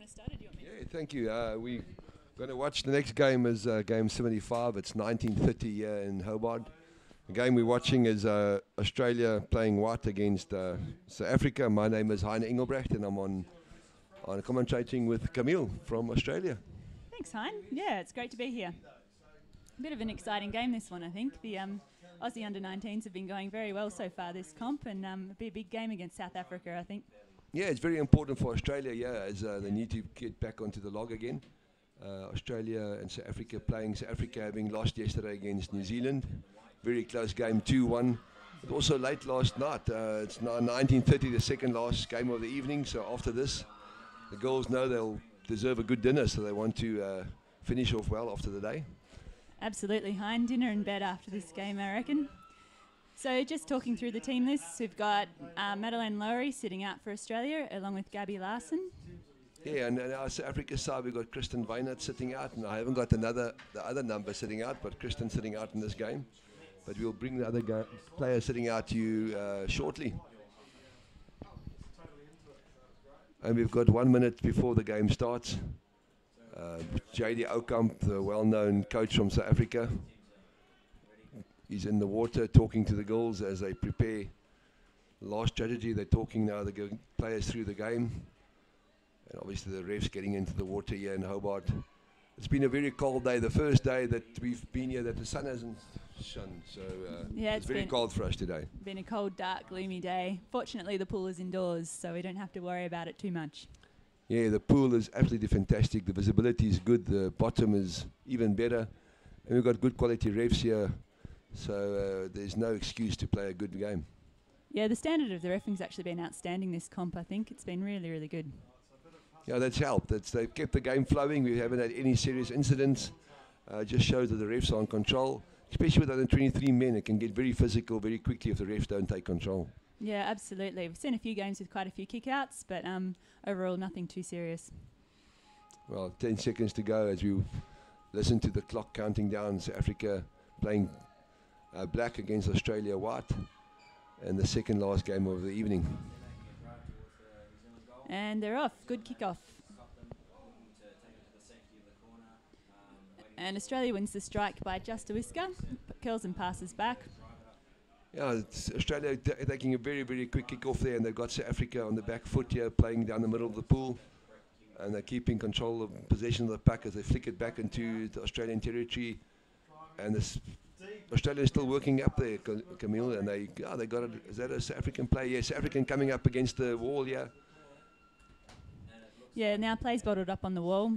to start it? Do you want me Yeah, thank you. We're going to watch the next game is game 75. It's 19:30 here in Hobart. The game we're watching is Australia playing white against South Africa. My name is Heine Engelbrecht, and I'm on commentating with Camille from Australia. Thanks, Hein. Yeah, it's great to be here. A bit of an exciting game, this one, I think. The Aussie under-19s have been going very well so far this comp, and it'll be a big game against South Africa, I think. Yeah, it's very important for Australia, as they need to get back onto the log again. Australia and South Africa playing. South Africa having lost yesterday against New Zealand. Very close game, 2-1. But also late last night. It's now 19:30, the second last game of the evening. So after this, the girls know they'll deserve a good dinner, so they want to finish off well after the day. Absolutely, Hein. Dinner in bed after this game, I reckon. So just talking through the team lists, we've got Madeleine Lowry sitting out for Australia, along with Gabby Larson. Yeah, and our South Africa side, we've got Kristen Weinert sitting out, and I haven't got the other number sitting out, but Kristen sitting out in this game. But we'll bring the other players sitting out to you shortly. And we've got 1 minute before the game starts. JD Oukamp, the well-known coach from South Africa, he's in the water talking to the girls as they prepare last strategy. They're talking now the players through the game. And obviously the refs getting into the water here in Hobart. It's been a very cold day. The first day that we've been here that the sun hasn't shone. So yeah, it's very cold for us today. Been a cold, dark, gloomy day. Fortunately, the pool is indoors, so we don't have to worry about it too much. Yeah, the pool is absolutely fantastic. The visibility is good. The bottom is even better. And we've got good quality refs here. So there's no excuse to play a good game. Yeah, the standard of the refereeing's actually been outstanding this comp, I think. It's been really, really good. Yeah, that's helped. They've kept the game flowing. We haven't had any serious incidents. Just shows that the refs are in control. Especially with under 23 men, it can get very physical very quickly if the refs don't take control. Yeah, absolutely. We've seen a few games with quite a few kickouts, but overall nothing too serious. Well, 10 seconds to go as we listen to the clock counting down. South Africa playing black against Australia white, and the second last game of the evening. And they're off. Good kickoff. And Australia wins the strike by just a whisker. Curls and passes back. Yeah, it's Australia taking a very, very quick kick off there, and they've got South Africa on the back foot here, playing down the middle of the pool, and they're keeping control of possession of the puck as they flick it back into the Australian territory. And Australia is still working up there, Camille, and they got it. Is that a South African play? Yes, South African coming up against the wall here. Yeah, now play's bottled up on the wall.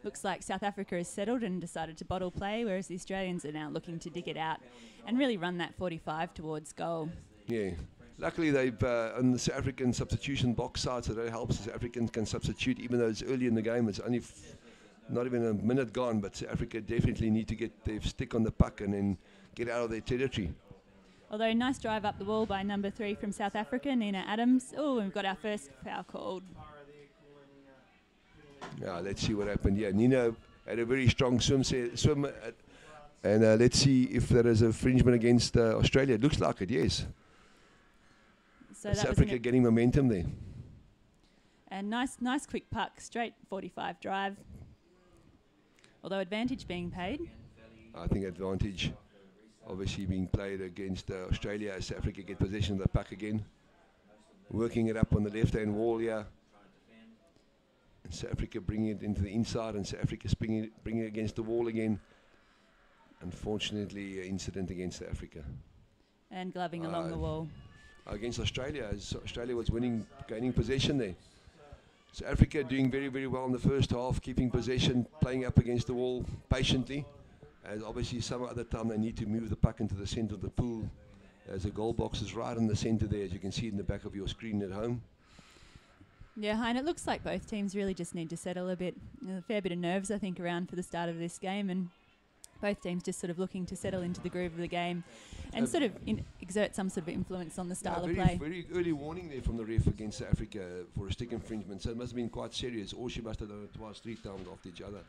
Looks like South Africa has settled and decided to bottle play, whereas the Australians are now looking to dig it out and really run that 45 towards goal. Yeah. Luckily, they've on the South African substitution box side, so that helps. South Africans can substitute, even though it's early in the game. It's only not even a minute gone, but South Africa definitely need to get their stick on the puck and then get out of their territory. Although, nice drive up the wall by number 3 from South Africa, Nina Adams. Oh, we've got our first foul called. Yeah, let's see what happened. Yeah, Nina had a very strong swim, and let's see if there is a infringement against Australia. It looks like it, yes. So South Africa getting momentum there. And nice quick puck, straight 45 drive. Although advantage being paid. I think advantage obviously being played against Australia as South Africa get possession of the puck again. Working it up on the left-hand wall here. South Africa bringing it into the inside, and South Africa bringing it against the wall again. Unfortunately, incident against South Africa. And gloving along the wall. Against Australia, as Australia was gaining possession there. South Africa doing very, very well in the first half, keeping possession, playing up against the wall patiently. And obviously some other time they need to move the puck into the centre of the pool, as the goal box is right in the centre there, as you can see in the back of your screen at home. Yeah, Hein, it looks like both teams really just need to settle a bit. A fair bit of nerves, I think, around for the start of this game, and both teams just sort of looking to settle into the groove of the game and sort of exert some sort of influence on the style of play. Very early warning there from the ref against South Africa for a stick infringement, so it must have been quite serious, or she must have done it twice, 3 times after each other.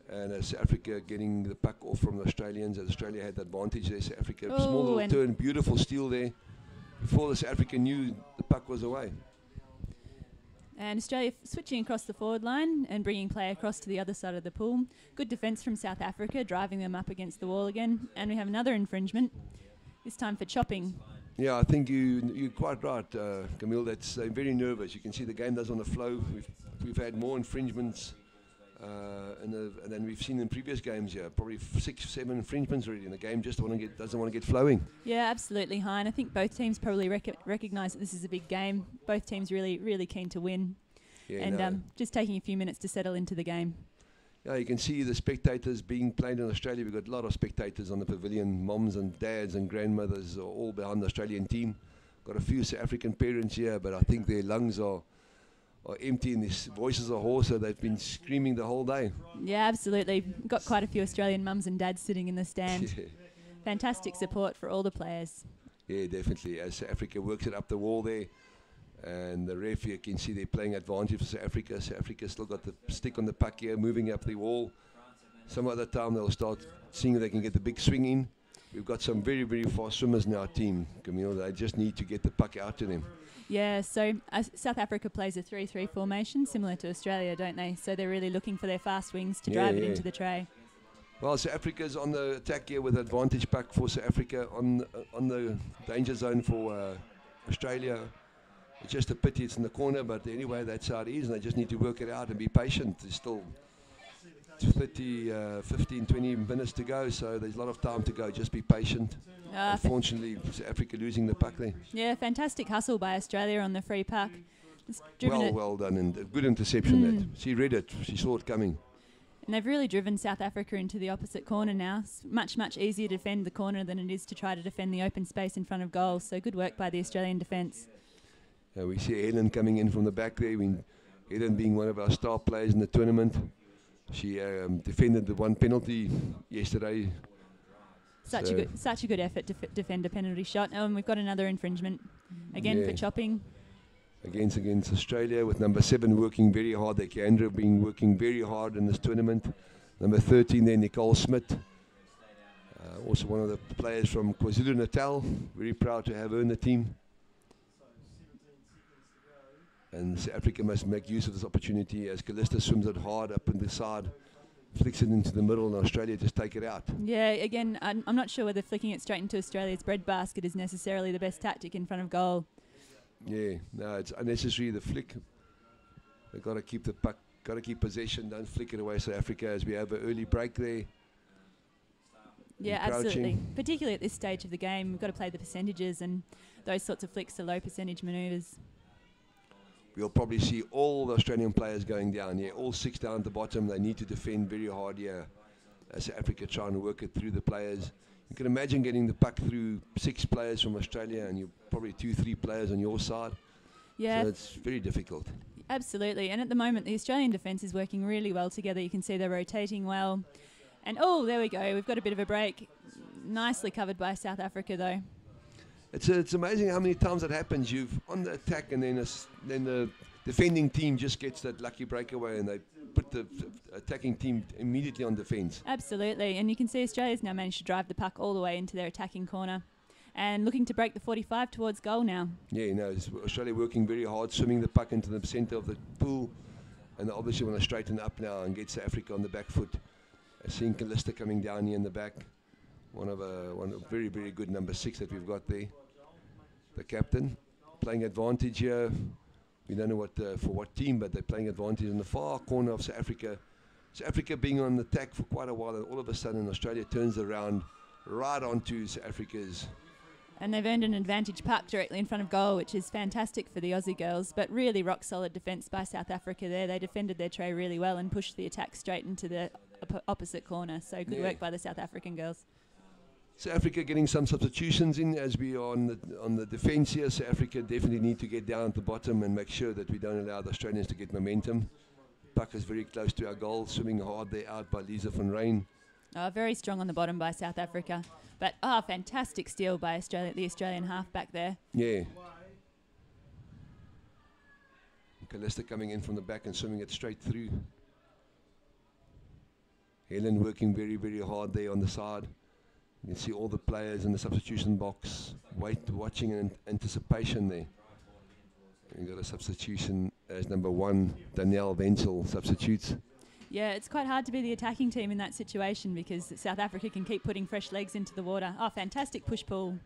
And South Africa getting the puck off from the Australians, as Australia had the advantage there. South Africa, small little turn, beautiful steal there. Before the South Africa knew the puck was away. And Australia switching across the forward line and bringing play across to the other side of the pool. Good defence from South Africa, driving them up against the wall again. And we have another infringement, this time for chopping. Yeah, I think you're quite right, Camille. That's very nervous. You can see the game doesn't want to flow. We've had more infringements than we've seen in previous games here. Probably 6, 7 infringements already, and the game just doesn't want to get flowing. Yeah, absolutely, Hein. I think both teams probably recognise that this is a big game. Both teams really keen to win, just taking a few minutes to settle into the game. Yeah, you can see the spectators being played in Australia. We've got a lot of spectators on the pavilion. Moms and dads and grandmothers are all behind the Australian team. Got a few South African parents here, but I think their lungs are empty and their voices are hoarse, so they've been screaming the whole day. Yeah, absolutely. Got quite a few Australian mums and dads sitting in the stand. Yeah. Fantastic support for all the players. Yeah, definitely. As South Africa works it up the wall there, and the ref, you can see they're playing advantage for South Africa. South Africa still got the stick on the puck here, moving up the wall. Some other time they'll start seeing if they can get the big swing in. We've got some very fast swimmers in our team, Camille. They just need to get the puck out to them. Yeah, so South Africa plays a 3-3 formation, similar to Australia, don't they? So they're really looking for their fast wings to drive it into the tray. Well, South Africa's on the attack here with advantage puck for South Africa on the danger zone for Australia. It's just a pity it's in the corner, but anyway, that's how it is, and they just need to work it out and be patient. There's still 15, 20 minutes to go, so there's a lot of time to go. Just be patient. Unfortunately, South Africa losing the puck there. Yeah, fantastic hustle by Australia on the free puck. Well done, and a good interception. That she read it, she saw it coming. And they've really driven South Africa into the opposite corner now. It's much easier to defend the corner than it is to try to defend the open space in front of goal. So good work by the Australian defence. We see Helen coming in from the back there. Helen being one of our star players in the tournament. She defended the one penalty yesterday. Such a good effort to defend a penalty shot. And we've got another infringement again for chopping. Against Australia, with number 7 working very hard. The Kendra being working very hard in this tournament. Number 13 there, Nicole Smith. Also one of the players from KwaZulu-Natal. Very proud to have her in the team. And South Africa must make use of this opportunity as Callista swims it hard up in the side, flicks it into the middle, and Australia just take it out. Yeah, again, I'm not sure whether flicking it straight into Australia's breadbasket is necessarily the best tactic in front of goal. Yeah, no, it's unnecessary, the flick. They've got to keep the puck, got to keep possession, don't flick it away, South Africa, as we have an early break there. Yeah, absolutely. Particularly at this stage of the game, we've got to play the percentages, and those sorts of flicks are low percentage manoeuvres. We'll probably see all the Australian players going down here, all 6 down at the bottom. They need to defend very hard here as South Africa trying to work it through the players. You can imagine getting the puck through 6 players from Australia and you're probably 2-3 players on your side. Yeah. So it's very difficult. Absolutely. And at the moment, the Australian defence is working really well together. You can see they're rotating well. And, oh, there we go. We've got a bit of a break. Nicely covered by South Africa, though. It's amazing how many times that happens. You've on the attack, and then the defending team just gets that lucky breakaway, and they put the attacking team immediately on defence. Absolutely, and you can see Australia's now managed to drive the puck all the way into their attacking corner, and looking to break the 45 towards goal now. Yeah, Australia working very hard, swimming the puck into the centre of the pool, and they obviously want to straighten up now and get South Africa on the back foot. Seeing Callista coming down here in the back, one of very good number 6 that we've got there. The captain playing advantage here. We don't know for what team, but they're playing advantage in the far corner of South Africa. South Africa being on the attack for quite a while, and all of a sudden Australia turns around right onto South Africa's. And they've earned an advantage puck directly in front of goal, which is fantastic for the Aussie girls, but really rock solid defence by South Africa there. They defended their tray really well and pushed the attack straight into the opposite corner. So good work by the South African girls. South Africa getting some substitutions in as we are on the defence here. South Africa definitely need to get down at the bottom and make sure that we don't allow the Australians to get momentum. Puck is very close to our goal, swimming hard there out by Lisa van Rijn. Very strong on the bottom by South Africa. But fantastic steal by the Australian half-back there. Yeah. Callista coming in from the back and swimming it straight through. Helen working very hard there on the side. You can see all the players in the substitution box watching in anticipation there. We got a substitution as number 1, Danielle Wenzel substitutes. Yeah, it's quite hard to be the attacking team in that situation because South Africa can keep putting fresh legs into the water. Oh, fantastic push-pull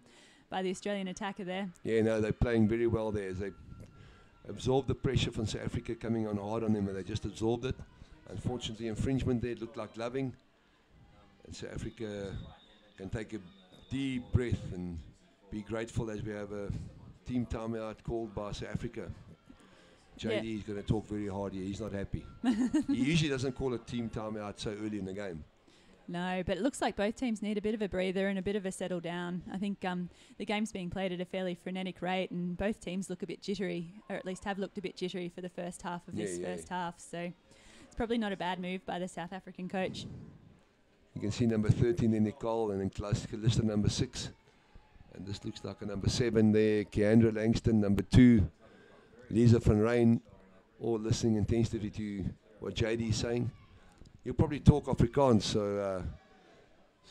by the Australian attacker there. Yeah, no, they're playing very well there. They absorbed the pressure from South Africa coming on hard on them, and they just absorbed it. Unfortunately, infringement there. It looked like loving. And South Africa can take a deep breath and be grateful as we have a team timeout called by South Africa. JD is going to talk very hard here. He's not happy. He usually doesn't call a team timeout so early in the game. No, but it looks like both teams need a bit of a breather and a bit of a settle down. I think the game's being played at a fairly frenetic rate, and both teams look a bit jittery, or at least have looked a bit jittery for the first half of this first half. So it's probably not a bad move by the South African coach. You can see number 13 in Nicole, and then Calista number 6. And this looks like a number 7 there. Keandra Langston, number 2. Lisa van Rijn, all listening intensively to what JD is saying. He'll probably talk Afrikaans, so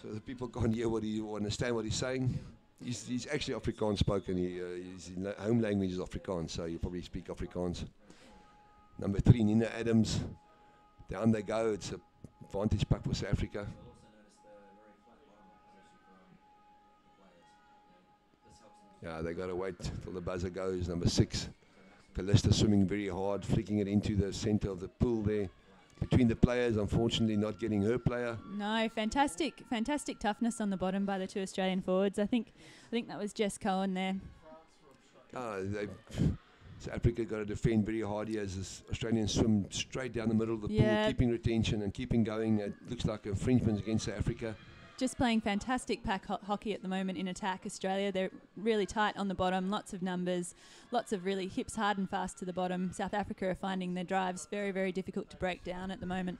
the people can't hear what he understand what he's saying. He's actually Afrikaans spoken. His home language is Afrikaans, so he'll probably speak Afrikaans. Number 3, Nina Adams. Down they go. It's a advantage pack for South Africa. Yeah, they got to wait till the buzzer goes. Number 6. Calista swimming very hard, flicking it into the center of the pool there. Between the players, unfortunately not getting her player. No, fantastic toughness on the bottom by the 2 Australian forwards. I think that was Jess Cohen there. South Africa got to defend very hard here as the Australians swim straight down the middle of the pool, keeping retention and keeping going. It looks like infringements against South Africa. Just playing fantastic pack hockey at the moment in attack, Australia. They're really tight on the bottom, lots of numbers, lots of really hips hard and fast to the bottom. South Africa are finding their drives very, very difficult to break down at the moment.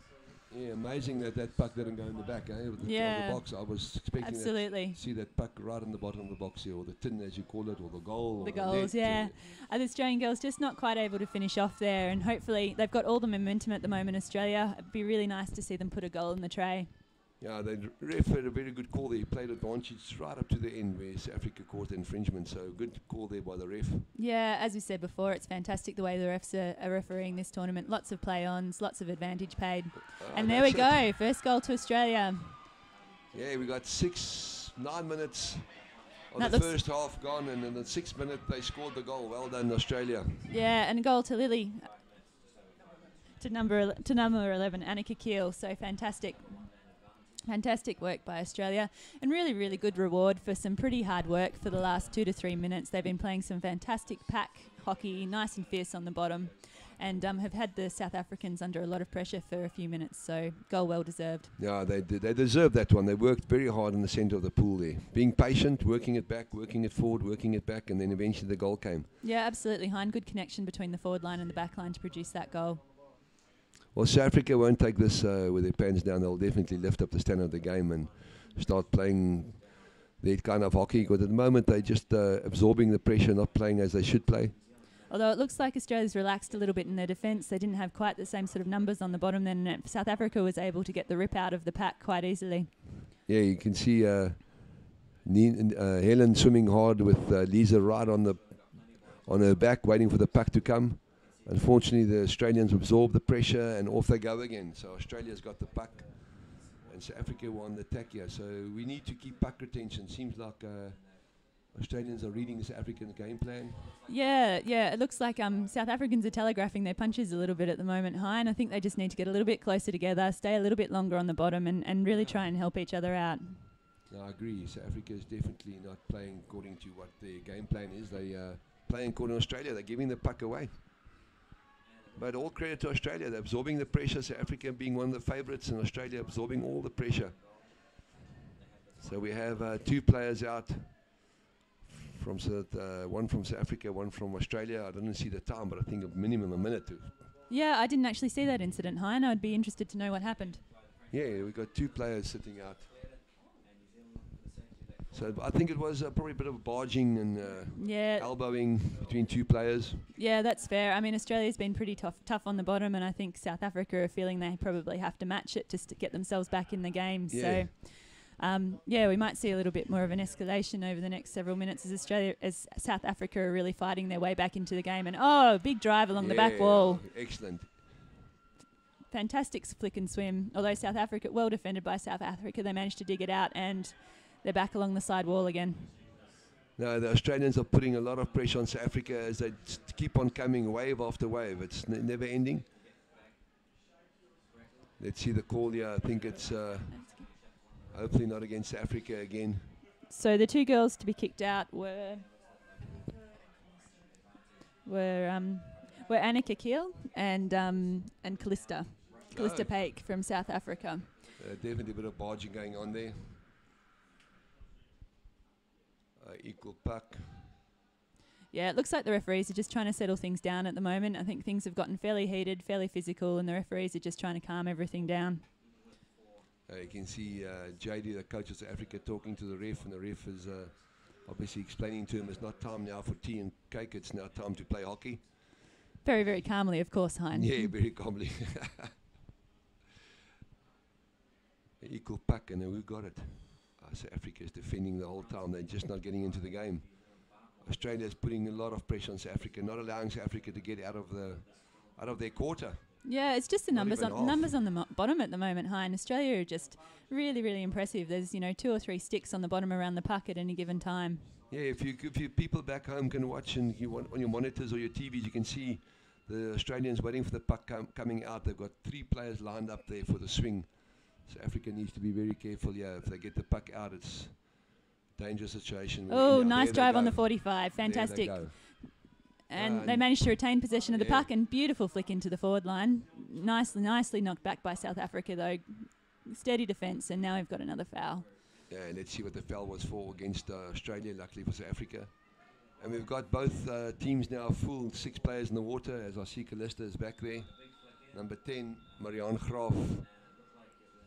Yeah, amazing that puck didn't go in the back, Of the box. I was expecting to see that puck right in the bottom of the box here, or the tin as you call it, or the goal. The goals, the Australian girls just not quite able to finish off there, and hopefully they've got all the momentum at the moment, Australia. It'd be really nice to see them put a goal in the tray. Yeah, the ref had a very good call there. He played advantage right up to the end where South Africa caused the infringement. So good call there by the ref. Yeah, as we said before, it's fantastic the way the refs are refereeing this tournament. Lots of play-ons, lots of advantage paid. And there we go, first goal to Australia. Yeah, we got 9 minutes of the first half gone, and in the 6th minute they scored the goal. Well done, Australia. Yeah, and a goal to Lily, to number 11, Annika Keel. So fantastic. Fantastic work by Australia, and really, really good reward for some pretty hard work for the last 2 to 3 minutes. They've been playing some fantastic pack hockey, nice and fierce on the bottom, and have had the South Africans under a lot of pressure for a few minutes, so goal well deserved. Yeah, they deserved that one. They worked very hard in the centre of the pool there, being patient, working it back, working it forward, working it back, and then eventually the goal came. Yeah, absolutely, Hein. Good connection between the forward line and the back line to produce that goal. Well, South Africa won't take this with their pants down. They'll definitely lift up the standard of the game and start playing their kind of hockey. Because at the moment, they're just absorbing the pressure, not playing as they should play. Although it looks like Australia's relaxed a little bit in their defence. They didn't have quite the same sort of numbers on the bottom. Then South Africa was able to get the rip out of the pack quite easily. Yeah, you can see Helen swimming hard with Lisa right on her back, waiting for the puck to come. Unfortunately, the Australians absorb the pressure and off they go again. So Australia's got the puck and South Africa were on the attack here. So we need to keep puck retention. Seems like Australians are reading the South African game plan. Yeah. It looks like South Africans are telegraphing their punches a little bit at the moment, Hein. I think they just need to get a little bit closer together, stay a little bit longer on the bottom and really try and help each other out. No, I agree. South Africa is definitely not playing according to what their game plan is. They are playing according to Australia. They're giving the puck away. But all credit to Australia. They're absorbing the pressure. South Africa being one of the favourites, and Australia absorbing all the pressure. So we have 2 players out. One from South Africa, one from Australia. I didn't see the time, but I think a minimum a minute. Yeah, I didn't actually see that incident, Hein. I'd be interested to know what happened. Yeah, we got 2 players sitting out. So I think it was probably a bit of barging and elbowing between 2 players. Yeah, that's fair. I mean, Australia's been pretty tough on the bottom, and I think South Africa are feeling they probably have to match it just to get themselves back in the game. Yeah. So yeah, we might see a little bit more of an escalation over the next several minutes as South Africa are really fighting their way back into the game. And big drive along the back wall. Excellent. Fantastic flick and swim. Although South Africa, well defended by South Africa, they managed to dig it out and they're back along the side wall again. No, the Australians are putting a lot of pressure on South Africa as they keep on coming wave after wave. It's never ending. Let's see the call here. I think it's hopefully not against Africa again. So the two girls to be kicked out were Annika Keel and Callista Paik from South Africa. Definitely a bit of barging going on there. Equal puck. Yeah, it looks like the referees are just trying to settle things down at the moment. I think things have gotten fairly heated, fairly physical, and the referees are just trying to calm everything down. You can see JD, the coach of South Africa, talking to the ref, and the ref is obviously explaining to him it's not time now for tea and cake, it's now time to play hockey. Very, very calmly, of course, Hein. Yeah, very calmly. Equal puck, and who got it? South Africa is defending the whole time. They're just not getting into the game. Australia is putting a lot of pressure on South Africa, not allowing South Africa to get out of their quarter. Yeah, it's just the numbers on the bottom at the moment, Hein. Australia are just really, really impressive. There's 2 or 3 sticks on the bottom around the puck at any given time. Yeah, if you people back home can watch and you want on your monitors or your TVs, you can see the Australians waiting for the puck coming out. They've got 3 players lined up there for the swing. So Africa needs to be very careful. Yeah, if they get the puck out, it's a dangerous situation. Oh, nice drive on the 45. Fantastic. And they managed to retain possession of the puck and beautiful flick into the forward line. Nicely knocked back by South Africa, though. Steady defence, and now we've got another foul. Yeah, let's see what the foul was for against Australia, luckily for South Africa. And we've got both teams now full, 6 players in the water, as I see Callista is back there. Number 10, Marianne Graaf,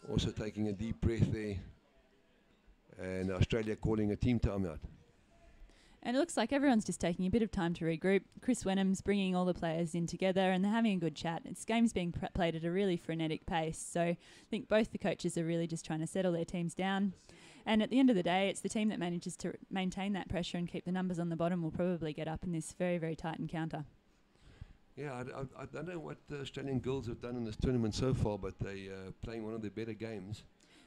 also taking a deep breath there. And Australia calling a team timeout. And it looks like everyone's just taking a bit of time to regroup. Chris Wenham's bringing all the players in together and they're having a good chat. This game's being played at a really frenetic pace. So I think both the coaches are really just trying to settle their teams down. And at the end of the day, it's the team that manages to maintain that pressure and keep the numbers on the bottom will probably get up in this very, very tight encounter. Yeah, I don't know what the Australian girls have done in this tournament so far, but they're playing one of their better games.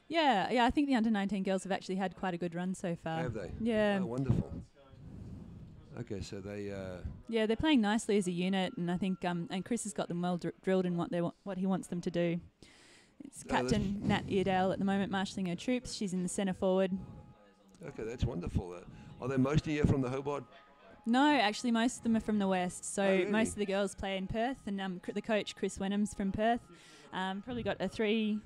Yeah, I think the under-19 girls have actually had quite a good run so far. Have they? Yeah. Oh, wonderful. Okay, so they... yeah, they're playing nicely as a unit, and I think and Chris has got them well drilled in what he wants them to do. It's Captain Nat Iredale at the moment marshalling her troops. She's in the centre forward. Okay, that's wonderful. Are they mostly here from the Hobart? No, actually most of them are from the West. So really? Most of the girls play in Perth, and the coach Chris Wenham's from Perth. Probably got three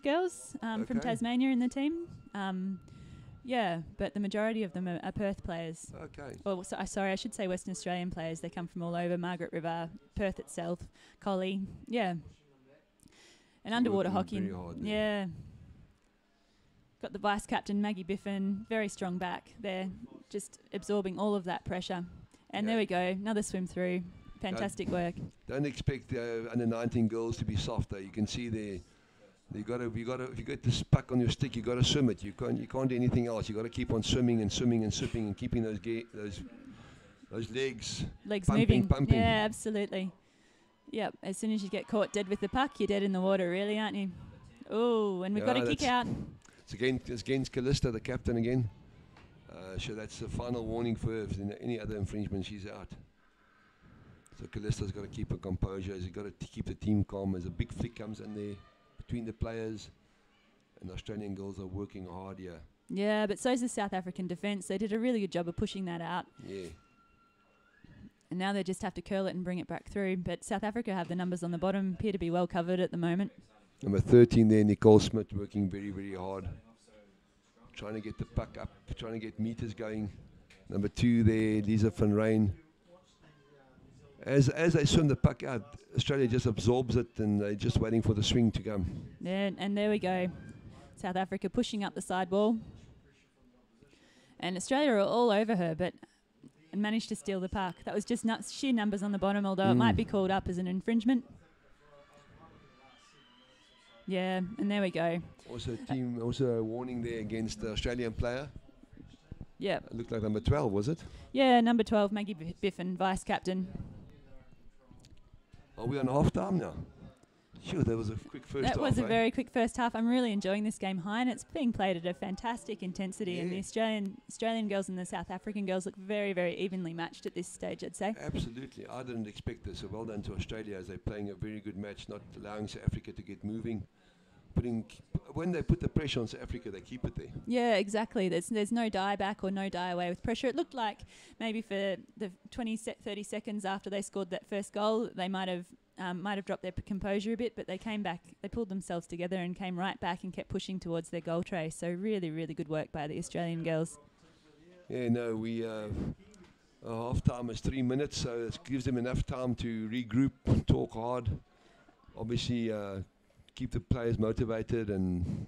girls from Tasmania in the team. Yeah, but the majority of them are Perth players. Okay. Well, sorry, I should say Western Australian players. They come from all over, Margaret River, Perth itself, Collie. Yeah. And underwater hockey. Yeah. Got the vice captain, Maggie Biffin, very strong back there, just absorbing all of that pressure. And there we go, another swim through. Fantastic work. Don't expect the under-19 girls to be soft though. You can see there. You got to. If you get this puck on your stick, you got to swim it. You can't do anything else. You got to keep on swimming and keeping those legs pumping. Pumping. Yeah, absolutely. Yep. As soon as you get caught dead with the puck, you're dead in the water, really, aren't you? Oh, and we've got a kick out. It's against Callista, the captain again. So that's the final warning for her. If there's any other infringement, she's out. So Callista's got to keep her composure. She's got to keep the team calm. As a big flick comes in there between the players, and the Australian girls are working hard here. Yeah, but so's the South African defence. They did a really good job of pushing that out. Yeah. And now they just have to curl it and bring it back through. But South Africa have the numbers on the bottom, appear to be well covered at the moment. Number 13 there, Nicole Smith, working very, very hard. Trying to get the puck up, trying to get meters going. Number 2 there, Lisa van Rijn. As they swim the puck out, Australia just absorbs it and they're just waiting for the swing to come. Yeah, and there we go. South Africa pushing up the side wall. And Australia are all over her, and managed to steal the puck. That was just sheer numbers on the bottom, although it might be called up as an infringement. Yeah, and there we go. Also a warning there against the Australian player. Yeah. It looked like number 12, was it? Yeah, number 12, Maggie Biffin, vice captain. Are we on half time now? Sure, that was a quick first half. That was a very quick first half. I'm really enjoying this game, Hein. It's being played at a fantastic intensity, and the Australian girls and the South African girls look very, very evenly matched at this stage, I'd say. Absolutely. I didn't expect this. So well done to Australia as they're playing a very good match, not allowing South Africa to get moving. When they put the pressure on South Africa, they keep it there. Yeah, exactly. There's no die back or no die away with pressure. It looked like maybe for the 30 seconds after they scored that first goal, they might have dropped their composure a bit, but they came back. They pulled themselves together and came right back and kept pushing towards their goal tray. So really, really good work by the Australian girls. Yeah, no, half time is 3 minutes, so it gives them enough time to regroup, talk hard. Obviously, keep the players motivated, and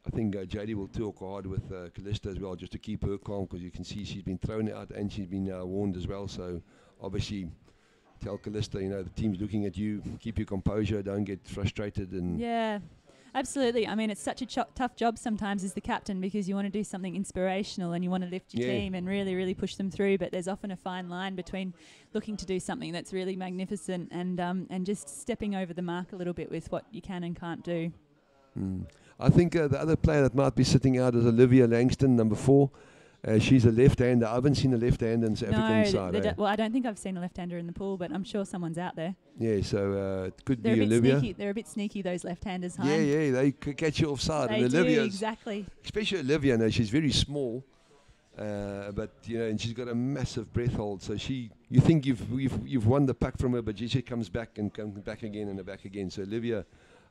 I think JD will talk hard with Callista as well, just to keep her calm, because you can see she's been thrown out and she's been warned as well. So obviously, tell Callista, the team's looking at you. Keep your composure. Don't get frustrated. And yeah, absolutely. I mean, it's such a tough job sometimes as the captain, because you want to do something inspirational and you want to lift your team and really, really push them through. But there's often a fine line between looking to do something that's really magnificent and just stepping over the mark a little bit with what you can and can't do. I think the other player that might be sitting out is Olivia Langston, number 4. She's a left-hander. I haven't seen a left-hander in the South African side. Well, I don't think I've seen a left-hander in the pool, but I'm sure someone's out there. Yeah, so it could They're be Olivia. They're a bit sneaky, those left-handers, Hein. Yeah, they could catch you offside. They and do, Olivia's, exactly. Especially Olivia, she's very small, but and she's got a massive breath hold. So you think you've won the puck from her, but she comes back and comes back again and back again. So Olivia,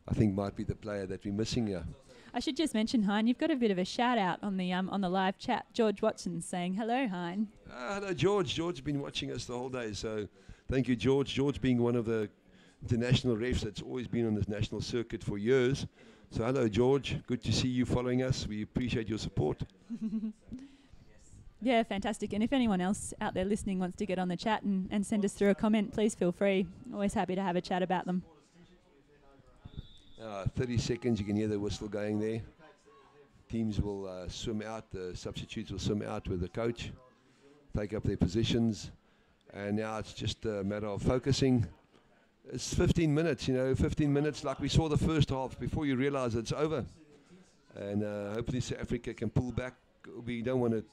I think, might be the player that we're missing here. I should just mention, Hein, you've got a bit of a shout out on the live chat. George Watson's saying hello, Hein. Hello, George. George's been watching us the whole day, so thank you, George. George being one of the international refs that's always been on this national circuit for years. So hello, George. Good to see you following us. We appreciate your support. Yeah, fantastic. And if anyone else out there listening wants to get on the chat and send us through a comment, please feel free. Always happy to have a chat about them. 30 seconds, you can hear the whistle going there. Teams will swim out, the substitutes will swim out with the coach, take up their positions, and now it's just a matter of focusing. It's 15 minutes, 15 minutes like we saw the first half before you realize it's over. And hopefully South Africa can pull back. We don't want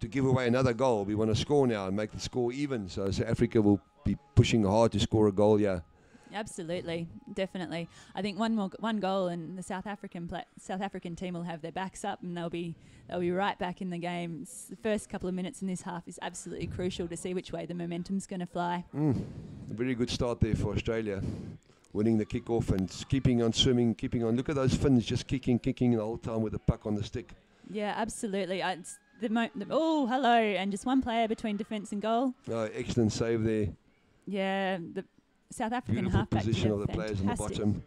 to give away another goal. We want to score now and make the score even. So South Africa will be pushing hard to score a goal, yeah. Absolutely, definitely. I think one goal and the South African team will have their backs up and they'll be right back in the game. The first couple of minutes in this half is absolutely crucial to see which way the momentum's going to fly. A very good start there for Australia, winning the kick-off and keeping on swimming, keeping on. Look at those Finns just kicking the whole time with the puck on the stick. Yeah, absolutely. Oh, hello, and just one player between defence and goal. Oh, excellent save there. Yeah, the South African beautiful halfback position of the fantastic. players on the bottom.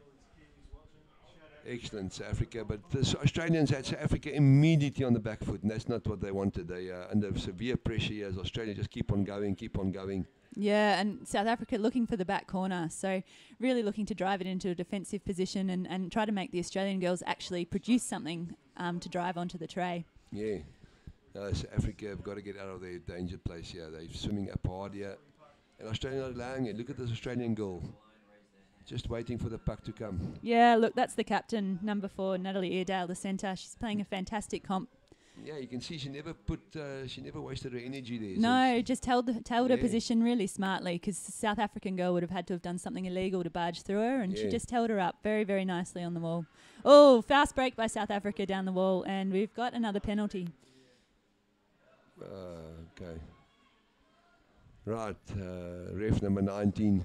Excellent, South Africa. But the Australians had South Africa immediately on the back foot, and that's not what they wanted. They are under severe pressure here as Australia just keep on going. Yeah, and South Africa looking for the back corner, so really looking to drive it into a defensive position and try to make the Australian girls actually produce something to drive onto the tray. Yeah, South Africa have got to get out of their danger place here. They're swimming up hard here. And Australia not allowing it. Look at this Australian goal. Just waiting for the puck to come. Yeah, look, that's the captain, number 4, Natalie Eardale, the centre. She's playing a fantastic comp. Yeah, you can see she never wasted her energy there. No, just held her position really smartly, because the South African girl would have had to have done something illegal to barge through her, and she just held her up very, very nicely on the wall. Oh, fast break by South Africa down the wall, and we've got another penalty. Okay. Right, ref number 19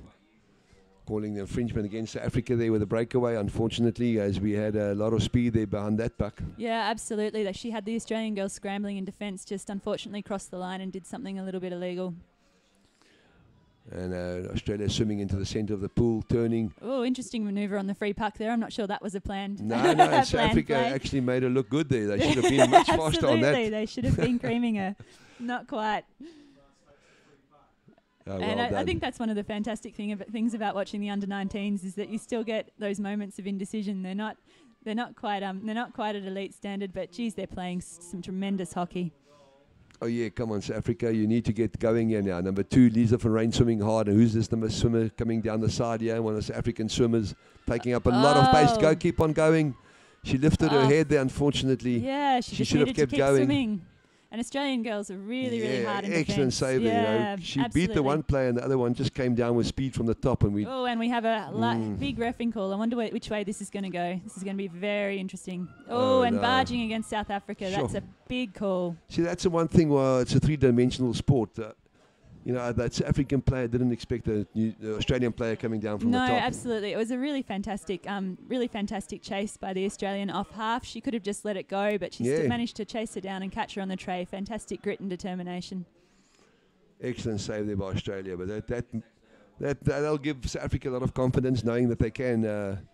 calling the infringement against South Africa there with a breakaway, unfortunately, as we had a lot of speed there behind that puck. Yeah, absolutely. She had the Australian girls scrambling in defence, just unfortunately crossed the line and did something a little bit illegal. And Australia swimming into the centre of the pool, turning. Oh, interesting manoeuvre on the free puck there. I'm not sure that was a planned. No, South Africa actually made her look good there. They should have been much faster on that. Absolutely, they should have been creaming her. Not quite. And well I done. think that's one of the fantastic things about watching the under-19s is that you still get those moments of indecision. They're not quite at elite standard, but geez, they're playing some tremendous hockey. Oh yeah, come on, South Africa, you need to get going here now. Number 2, Lisa van Rijn swimming hard, and who's this number swimmer coming down the side here? One of the South African swimmers taking up a lot of pace. Go, keep on going. She lifted her head there, unfortunately. Yeah, she should have kept keep going. Swimming. And Australian girls are really hard in defence. Excellent save there. She beat the one player, and the other one just came down with speed from the top. And we we have a big reffing call. I wonder which way this is going to go. This is going to be very interesting. Barging against South Africa. Sure. That's a big call. See, that's the one thing where it's a 3-dimensional sport. That South African player didn't expect the Australian player coming down from the top. No, absolutely. It was a really fantastic chase by the Australian off half. She could have just let it go, but she still managed to chase her down and catch her on the tray. Fantastic grit and determination. Excellent save there by Australia, but that'll give South Africa a lot of confidence, knowing that they can.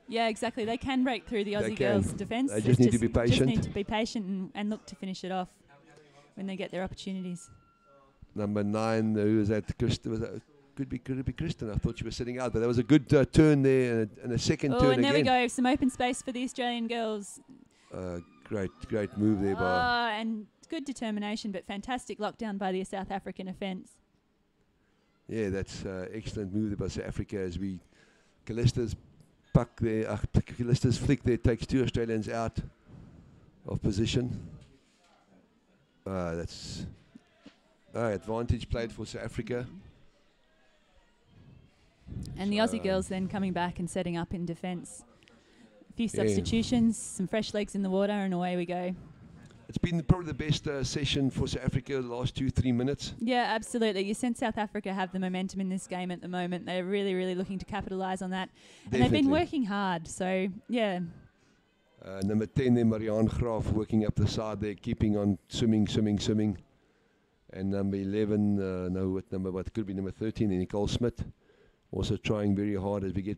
Yeah, exactly. They can break through the Aussie girls' defence. They just need to be patient. Just need to be patient and look to finish it off when they get their opportunities. Number 9, who was that? Could be Kristen. I thought she was sitting out, but there was a good turn there and a second turn and there again. we go. Some open space for the Australian girls. Great move there by. And good determination, but fantastic lockdown by the South African offence. Yeah, that's excellent move there by South Africa as Callista's puck there. Callista's flick there takes 2 Australians out of position. That's. Advantage played for South Africa. And the Aussie girls then coming back and setting up in defence. A few substitutions, some fresh legs in the water, and away we go. It's been probably the best session for South Africa the last 2-3 minutes. Yeah, absolutely. You sense South Africa have the momentum in this game at the moment. They're really looking to capitalise on that. Definitely. And they've been working hard, so yeah. Number 10 there, Marianne Graaf, working up the side there, keeping on swimming. And number 11, what could be number 13, Nicole Smith, also trying very hard as we get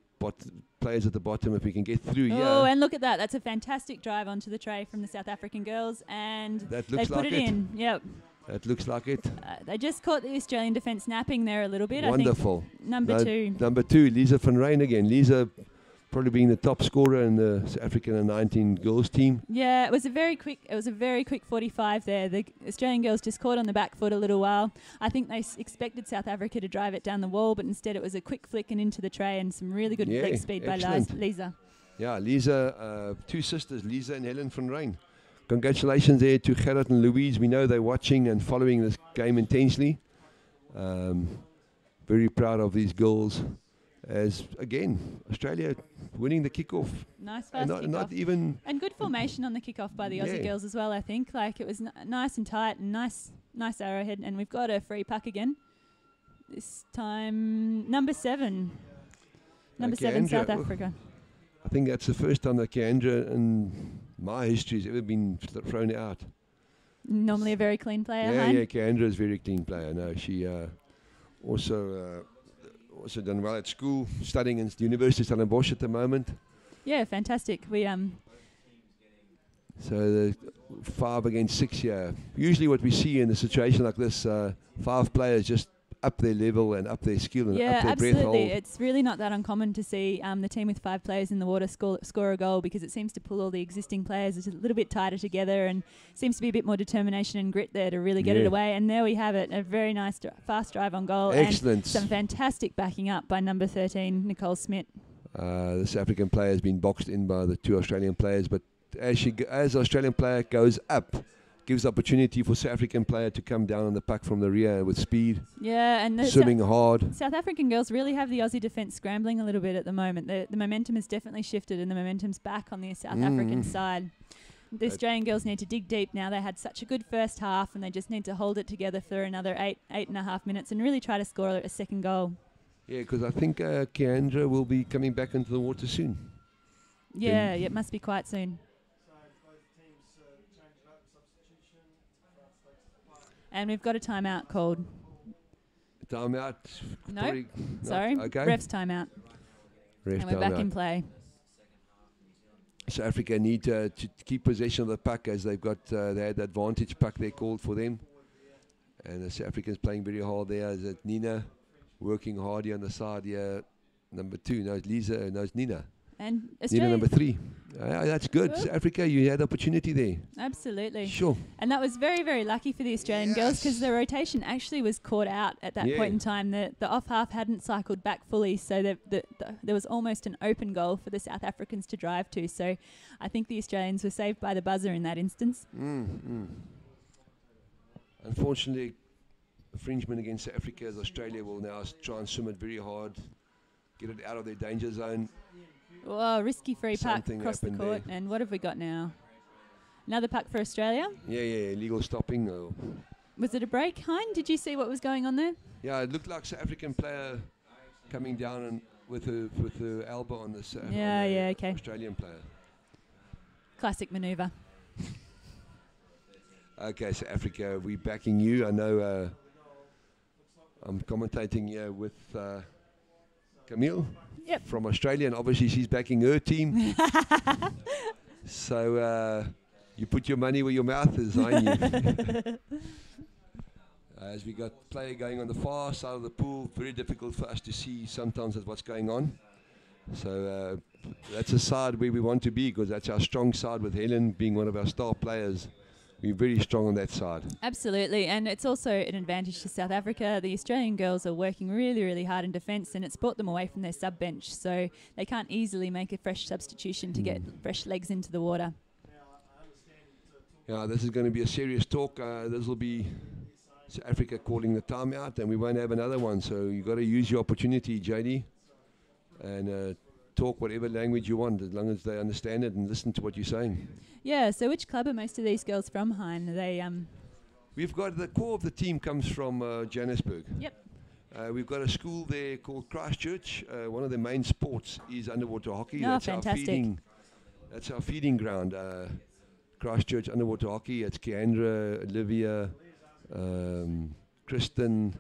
players at the bottom, if we can get through here. Oh, and look at that. That's a fantastic drive onto the tray from the South African girls, and they put it in. Yep. That looks like it. They just caught the Australian defence napping there a little bit. Wonderful. I think number 2. Number 2, Lisa van Rijn again. Lisa probably being the top scorer in the South African under-19 girls team. Yeah, it was a very quick 45 there. The Australian girls just caught on the back foot a little while. I think they expected South Africa to drive it down the wall, but instead it was a quick flick and into the tray, and some really good leg speed by Lisa. Yeah, Lisa, 2 sisters, Lisa and Helen van Rijn. Congratulations there to Gerrit and Louise. We know they're watching and following this game intensely. Very proud of these girls. As again, Australia winning the kickoff. Nice fast kickoff. And good formation on the kickoff by the Aussie girls as well, I think. Like, it was nice and tight and nice arrowhead. And we've got a free puck again. This time, number 7. Number 7, South Africa. I think that's the first time that Keandra in my history has ever been thrown out. Normally a very clean player. Yeah, Keandra is a very clean player. No, she also done well at school, studying in the University of Stellenbosch at the moment. Yeah, fantastic. So the 5 against 6 here. Usually what we see in a situation like this, 5 players just up their level and up their skill and up their breath hold. Yeah, absolutely. It's really not that uncommon to see the team with 5 players in the water score a goal, because it seems to pull all the existing players a little bit tighter together, and seems to be a bit more determination and grit there to really get it away. And there we have it, a very nice fast drive on goal. Excellent. And some fantastic backing up by number 13, Nicole Smith. The South African player has been boxed in by the 2 Australian players, but as the Australian player goes up, gives opportunity for South African player to come down on the puck from the rear with speed. Yeah, and swimming hard. South African girls really have the Aussie defence scrambling a little bit at the moment. The momentum has definitely shifted, and the momentum's back on the South African side. The Australian girls need to dig deep now. They had such a good first half, and they just need to hold it together for another 8.5 minutes and really try to score a second goal. Yeah, because I think Keandra will be coming back into the water soon. Yeah, it must be quite soon. And we've got a timeout called. Timeout? No, sorry. Okay. Ref's timeout. And we're back in play. South Africa need to keep possession of the puck, as they've got they had the advantage puck they called for them. And the South Africans playing very hard there. Is it Nina working hard here on the side here. Number 2, no, it's Lisa, no, it's Nina. And Nina Australia, number 3. That's good. Well, South Africa, you had opportunity there. absolutely. Sure. And that was very, very lucky for the Australian girls because the rotation actually was caught out at that point in time. The off half hadn't cycled back fully, so there was almost an open goal for the South Africans to drive to. So I think the Australians were saved by the buzzer in that instance. Unfortunately, infringement against South Africa, as Australia will now try and swim it very hard, get it out of their danger zone. Oh, risky free puck Something across the happened court. there. And what have we got now? Another puck for Australia. Yeah, illegal stopping. Was it a break, Hein? Did you see what was going on there? Yeah, it looked like South African player coming down and with her elbow on the okay. Australian player. Classic manoeuvre. Okay, South Africa, we're backing you. I know I'm commentating here with Camille from Australia, and obviously she's backing her team. So you put your money where your mouth is, aren't you? As we got player going on the far side of the pool, very difficult for us to see sometimes at what's going on. So that's a side where we want to be, because that's our strong side, with Helen being one of our star players. We're very strong on that side. Absolutely, and it's also an advantage to South Africa. The Australian girls are working really, really hard in defence, and it's brought them away from their sub-bench, so they can't easily make a fresh substitution to get fresh legs into the water. Yeah, this is going to be a serious talk. This will be South Africa calling the timeout, and we won't have another one, so you've got to use your opportunity, JD, and talk whatever language you want, as long as they understand it and listen to what you're saying. Yeah, so which club are most of these girls from, Hein? Are they We've got the core of the team comes from Johannesburg. Yep. We've got a school there called Christchurch. One of the main sports is underwater hockey. Oh, That's fantastic. That's our feeding ground. Christchurch underwater hockey. It's Keandra, Olivia, Kristen.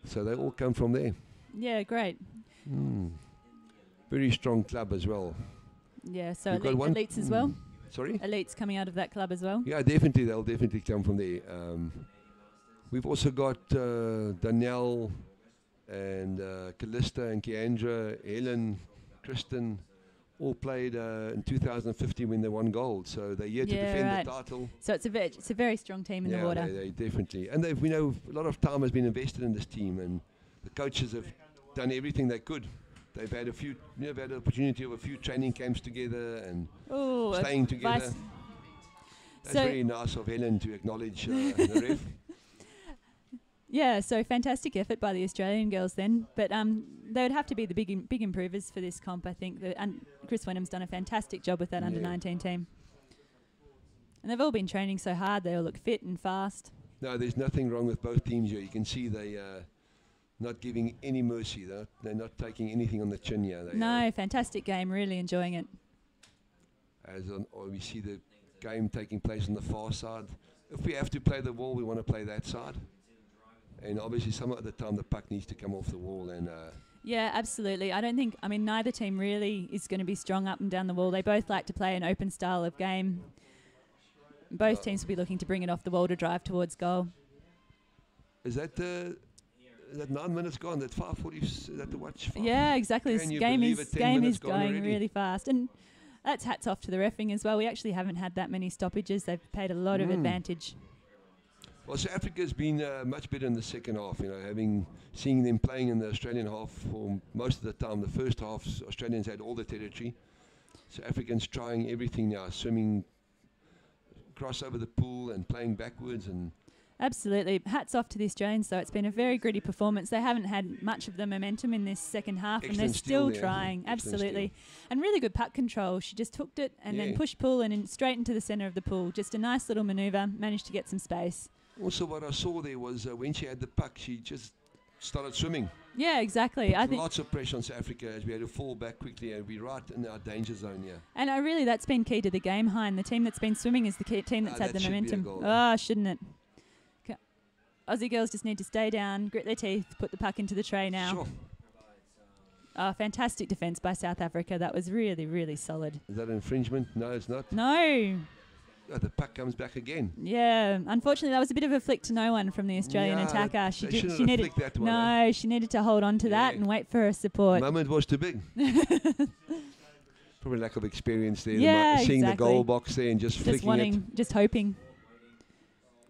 So they all come from there. Yeah, great. Very strong club as well. Yeah, so We've got one elites as well. Sorry? Elites coming out of that club as well. Yeah, definitely. They'll definitely come from there. We've also got Danielle and Callista and Keandra, Helen, Kristen, all played in 2015 when they won gold. So they're here to defend the title. So it's a very strong team in the water. They definitely. And we know a lot of time has been invested in this team, and the coaches have done everything they could. They've had had the opportunity of a few training camps together and staying together. That's very nice of Helen to acknowledge the ref. Yeah, so fantastic effort by the Australian girls then. But they would have to be the big improvers for this comp, I think. Chris Wenham's done a fantastic job with that under-19 team. And they've all been training so hard. They all look fit and fast. No, there's nothing wrong with both teams here. You can see they not giving any mercy. They're not taking anything on the chin here. Fantastic game. Really enjoying it. We see the game taking place on the far side. If we have to play the wall, we want to play that side. And obviously some of the time the puck needs to come off the wall. And yeah, absolutely. Neither team really is going to be strong up and down the wall. They both like to play an open style of game. Both teams will be looking to bring it off the wall to drive towards goal. Is that 9 minutes gone? That 5:40? Is that the watch? Yeah, exactly. This game is going really fast, and that's hats off to the reffing as well. We actually haven't had that many stoppages. They've paid a lot of advantage. Well, South Africa's been much better in the second half. Seeing them playing in the Australian half for most of the time. The first half, Australians had all the territory. South Africans trying everything now, swimming across over the pool and playing backwards and. Absolutely. Hats off to the Australians, though. It's been a very gritty performance. They haven't had much of the momentum in this second half, and they're still trying. Absolutely. And really good puck control. She just hooked it and then pull and straight into the centre of the pool. Just a nice little manoeuvre. Managed to get some space. Also, what I saw there was when she had the puck, she just started swimming. Yeah, exactly. I think lots of pressure on South Africa as we had to fall back quickly and be right in our danger zone here. And that's been key to the game, Hein. The team that's been swimming is the team that's had the momentum. Shouldn't it? Aussie girls just need to stay down, grit their teeth, put the puck into the tray now. Sure. Fantastic defence by South Africa. That was really, really solid. Is that an infringement? No, it's not. No. Oh, the puck comes back again. Yeah, unfortunately, that was a bit of a flick to no one from the Australian attacker. She needed that one, she needed to hold on to that and wait for her support. The moment was too big. Probably lack of experience there. Yeah, seeing exactly. the goal box there and just flicking it. Just hoping.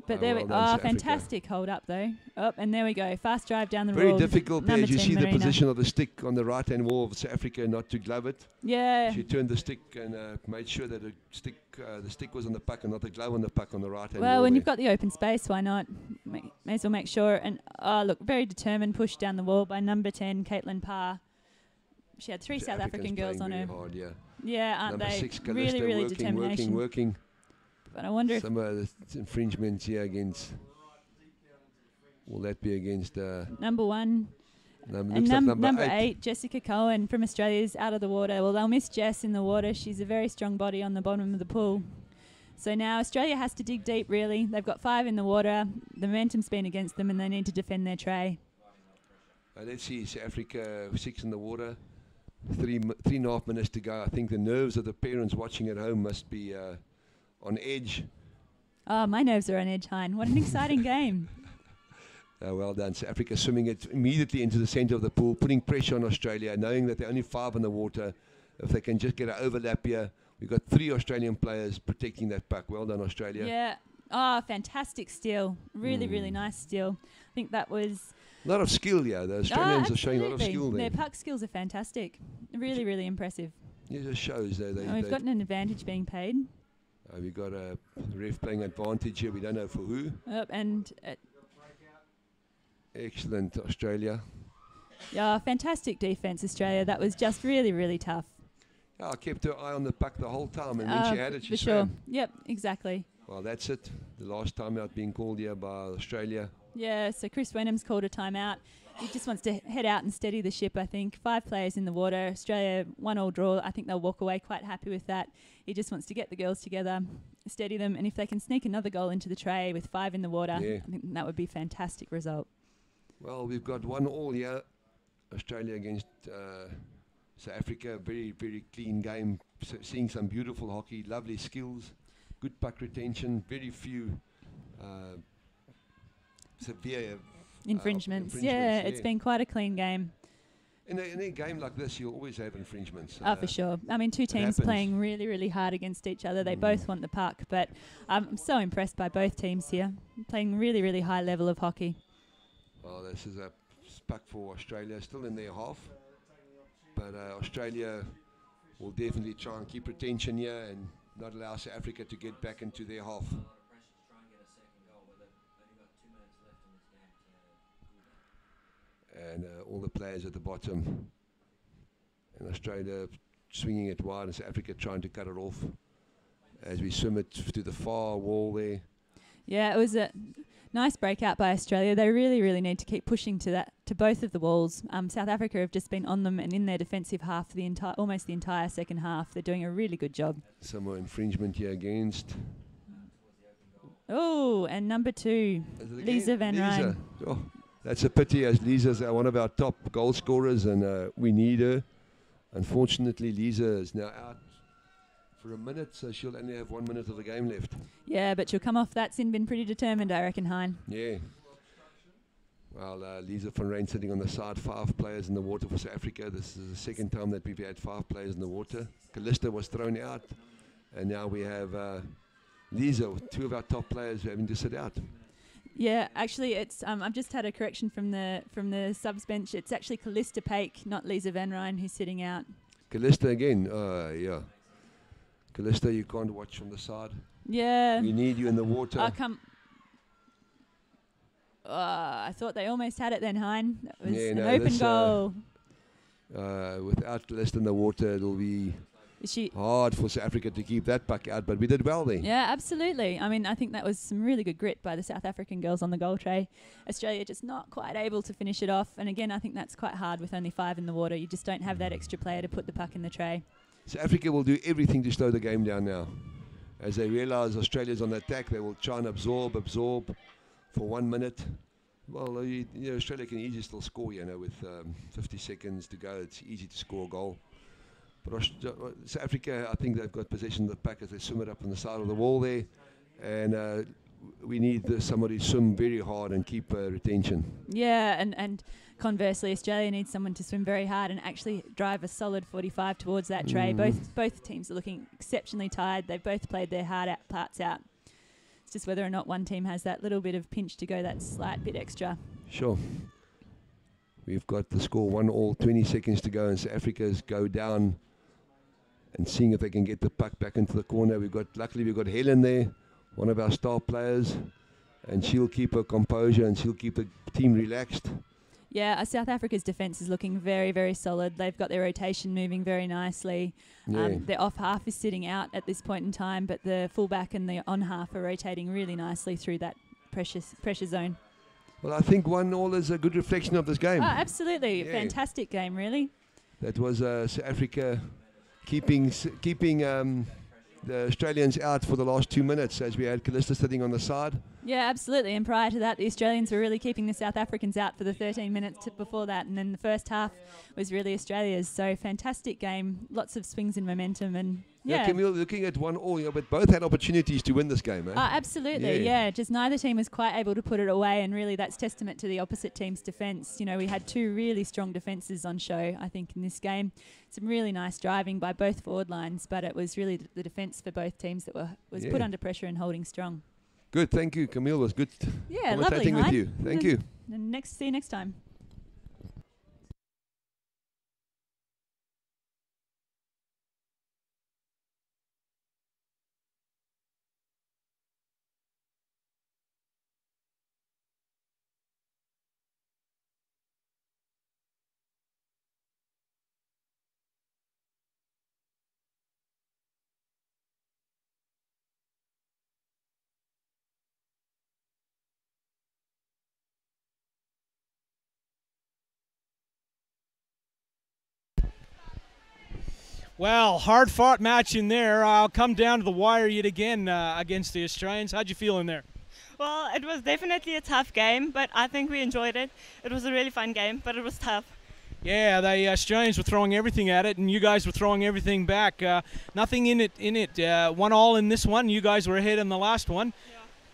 But there we well fantastic hold up though. Oh, and there we go. Fast drive down the road. Very difficult there. You see Marina. the position of the stick on the right hand wall of South Africa not to glove it. Yeah. She turned the stick and made sure that the stick was on the puck and not the glove on the puck on the right hand wall. Well, when you've got the open space, why not? May as well make sure. And look, very determined push down the wall by number 10, Caitlin Parr. She had 3 South African girls on her. Hard, yeah. Yeah, aren't number they? 6, Really working, determination. working. But I wonder if some of the infringements here against. Will that be against number 1? And number 8, Jessica Cohen from Australia, is out of the water. Well, they'll miss Jess in the water. She's a very strong body on the bottom of the pool. So now Australia has to dig deep, really. They've got 5 in the water. The momentum's been against them, and they need to defend their tray. Let's see, South Africa 6 in the water. 3.5 minutes to go. I think the nerves of the parents watching at home must be on edge. Oh, my nerves are on edge, Hein. What an exciting game. Well done. South Africa swimming it immediately into the centre of the pool, putting pressure on Australia, knowing that they're only 5 in the water. If they can just get an overlap here, we've got 3 Australian players protecting that puck. Well done, Australia. Yeah. Oh, fantastic steal. Really nice steal. I think that was... A lot of skill, yeah. The Australians are showing a lot of skill there. Their puck skills are fantastic. Really impressive. It just shows that we've gotten an advantage being paid. We've got a ref playing advantage here. We don't know for who. Excellent, Australia. Yeah, fantastic defence, Australia. That was just really tough. Yeah, I kept her eye on the puck the whole time, and when she had it, she swam. Sure. Yep, exactly. Well, that's it. The last time out being called here by Australia. Yeah, so Chris Wenham's called a timeout. He just wants to head out and steady the ship, I think. 5 players in the water. Australia 1-1 draw. I think they'll walk away quite happy with that. He just wants to get the girls together, steady them, and if they can sneak another goal into the tray with 5 in the water, I think that would be a fantastic result. Well, we've got 1-1 here. Australia against South Africa. Very clean game. Seeing some beautiful hockey, lovely skills, good puck retention, very few severe infringements. Yeah, it's been quite a clean game. In a game like this, you'll always have infringements. For sure. I mean, 2 teams playing really hard against each other. They both want the puck, but I'm so impressed by both teams here, playing really high level of hockey. Well, this is a puck for Australia, still in their half. But Australia will definitely try and keep retention here and not allow South Africa to get back into their half. And all the players at the bottom. And Australia swinging it wide and South Africa trying to cut it off as we swim it to the far wall there. Yeah, it was a nice breakout by Australia. They really need to keep pushing to both of the walls. South Africa have just been on them and in their defensive half for almost the entire second half. They're doing a really good job. Some more infringement here against. Oh, and number 2, Lisa Van Rijn. Oh, that's a pity, as Lisa's one of our top goal scorers, and we need her. Unfortunately, Lisa is now out for a minute, so she'll only have 1 minute of the game left. Yeah, but she'll come off that sin bin pretty determined, I reckon, Hein. Yeah. Well, Lisa Van Rijn sitting on the side, 5 players in the water for South Africa. This is the second time that we've had 5 players in the water. Callista was thrown out, and now we have Lisa, 2 of our top players having to sit out. Yeah, actually, it's I've just had a correction from the subs bench. It's actually Callista Paik, not Lisa Van Rijn, who's sitting out. Callista again, yeah. Callista, you can't watch from the side. Yeah. We need you in the water. I thought they almost had it then, Hein. That was an open goal. Without Callista in the water, it'll be hard for South Africa to keep that puck out, but we did well there. Yeah, absolutely. I mean, I think that was some really good grit by the South African girls on the goal tray. Australia just not quite able to finish it off. And again, I think that's quite hard with only 5 in the water. You just don't have that extra player to put the puck in the tray. South Africa will do everything to slow the game down now. As they realise Australia's on attack, they will try and absorb for 1 minute. Well, Australia can easily still score, with 50 seconds to go. It's easy to score a goal. But South Africa, I think they've got possession of the pack as they swim it up on the side of the wall there. And we need somebody to swim very hard and keep retention. Yeah, and conversely, Australia needs someone to swim very hard and actually drive a solid 45 towards that tray. Both teams are looking exceptionally tired. They've both played their parts out. It's just whether or not one team has that little bit of pinch to go that slight bit extra. Sure. We've got the score 1-all, 20 seconds to go, and South Africa's go down and seeing if they can get the puck back into the corner. Luckily we've got Helen there, one of our star players, and she'll keep her composure and she'll keep the team relaxed. Yeah, South Africa's defence is looking very, very solid. They've got their rotation moving very nicely. Yeah. Their off half is sitting out at this point in time, but the fullback and the on half are rotating really nicely through that pressure zone. Well, I think 1-all is a good reflection of this game. Oh, absolutely. Yeah. Fantastic game, really. That was South Africa keeping the Australians out for the last 2 minutes as we had Callista sitting on the side. Yeah, absolutely. And prior to that, the Australians were really keeping the South Africans out for the 13 minutes before that. And then the first half was really Australia's. So fantastic game, lots of swings and momentum. And yeah, Camille, looking at 1-all, but both had opportunities to win this game. Eh? Oh, absolutely, yeah. Just neither team was quite able to put it away, and really that's testament to the opposite team's defence. You know, we had two really strong defences on show, I think, in this game. Some really nice driving by both forward lines, but it was really the defence for both teams that was put under pressure and holding strong. Good, thank you, Camille. It was good lovely, with you. Thank you. And see you next time. Well, hard-fought match in there. I'll come down to the wire yet again against the Australians. How'd you feel in there? Well, it was definitely a tough game, but I think we enjoyed it. It was a really fun game, but it was tough. Yeah, the Australians were throwing everything at it, and you guys were throwing everything back. Nothing in it. 1-all in this one. You guys were ahead in the last one.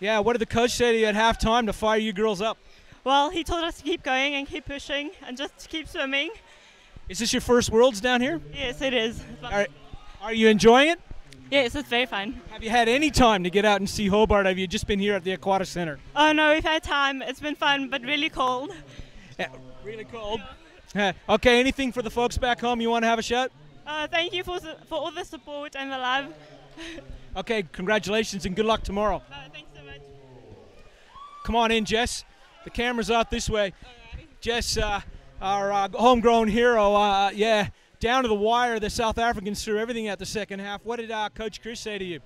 Yeah, what did the coach say to you at halftime to fire you girls up? Well, he told us to keep going and keep pushing and just keep swimming. Is this your first Worlds down here? Yes, it is. Are you enjoying it? Yes, it's very fun. Have you had any time to get out and see Hobart? Have you just been here at the Aquatic Centre? Oh, no, we've had time. It's been fun, but really cold. Yeah, really cold. Okay, anything for the folks back home you want to have a shout? Thank you for all the support and the love. Okay, congratulations and good luck tomorrow. Thanks so much. Come on in, Jess. The camera's out this way. Jess, our homegrown hero, down to the wire. The South Africans threw everything at the second half. What did Coach Chris say to you?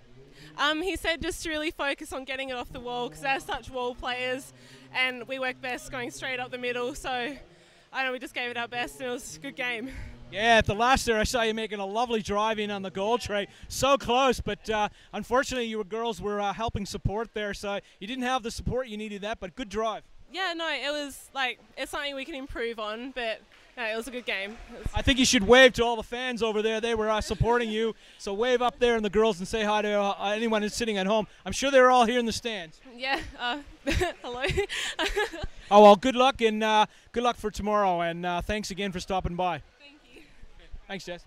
He said just to really focus on getting it off the wall because they're such wall players and we work best going straight up the middle. So I know we just gave it our best and it was a good game. Yeah, at the last there I saw you making a lovely drive in on the goal tray. So close, but unfortunately you girls were helping support there, so you didn't have the support you needed but good drive. Yeah, no, it was it's something we can improve on, but no, it was a good game. I think you should wave to all the fans over there. They were supporting you, so wave up there and the girls and say hi to anyone who's sitting at home. I'm sure they're all here in the stands. Yeah, hello. Oh, well, good luck and good luck for tomorrow, and thanks again for stopping by. Thank you. Thanks, Jess.